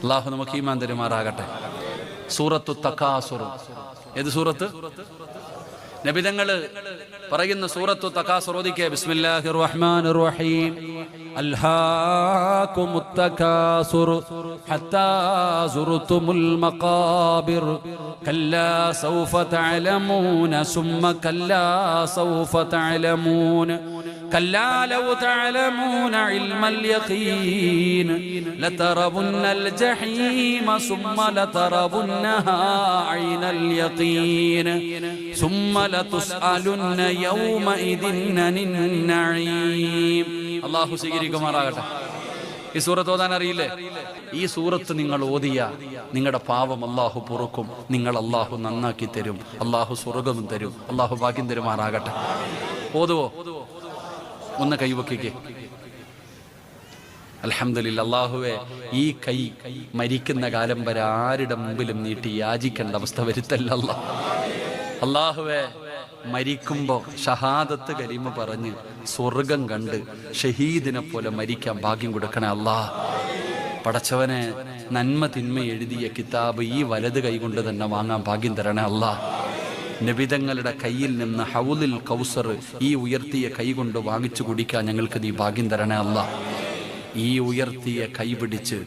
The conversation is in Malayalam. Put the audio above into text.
അള്ളാഹു നമുക്ക് ഈമാൻ തരുമാറാകട്ടെ. സൂറത്തു തകാസുർ. ഏത് സൂറത്ത്? നബിതങ്ങള് പറയുന്ന സൂറത്തു തകാസുർ ഓദിക്കേ. ബിസ്മില്ലാഹിർ റഹ്മാനിർ റഹീം. അൽഹാകുമുത് തകാസുർ ഹത്താ സുർതുമുൽ മഖാബിർ കല്ലാ സൗഫ തഅലമൂന സുമ്മ കല്ലാ സൗഫ തഅലമൂന كلا لو تعلمون علم اليقين لترون الجحيم ثم لترونها عين اليقين ثم لتسألن يومئذ عن النعيم. അല്ലാഹു സ്വീകരിക്കുമാറാകട്ടെ. ഈ സൂറത്ത് ഓതാൻ അറിയില്ലേ? ഈ സൂറത്ത് നിങ്ങൾ ഓതിയ നിങ്ങളുടെ പാവം അല്ലാഹു പൊറുക്കും. നിങ്ങൾ അല്ലാഹു നന്നാക്കി തരും. അല്ലാഹു സ്വർഗ്ഗവും തരും. അല്ലാഹു ഭാഗ്യം തരുമാറാകട്ടെ. ഓതുവോ? ഒന്ന് കൈവക്കിക്കേ. അൽഹംദുലില്ലാ. അല്ലാഹുവേ, ഈ കൈ മരിക്കുന്ന കാലം വരെ ആരുടെ മുമ്പിലും നീട്ടി യാചിക്കേണ്ട അവസ്ഥ വരുത്തല്ല അല്ലാ. അല്ലാഹുവേ, മരിക്കുമ്പോൾ ഷഹാദത്ത് കലിമ പറഞ്ഞ് സ്വർഗം കണ്ട് ഷഹീദിനെ പോലെ മരിക്കാൻ ഭാഗ്യം കൊടുക്കണേ അല്ലാ. പടച്ചവനെ, നന്മ തിന്മ എഴുതിയ കിതാബ് ഈ വലത് കൈകൊണ്ട് തന്നെ വാങ്ങാൻ ഭാഗ്യം തരണേ അല്ലാ. നബിതങ്ങളുടെ കയ്യിൽ നിന്ന് ഹൗലുൽ കൗസർ ഈ ഉയർത്തിയ കൈ കൊണ്ട് വാങ്ങിച്ചു കുടിക്കാൻ ഞങ്ങൾക്ക് നീ ഭാഗ്യം തരണേ അല്ലാ. ഈ ഉയർത്തിയ കൈ പിടിച്ച്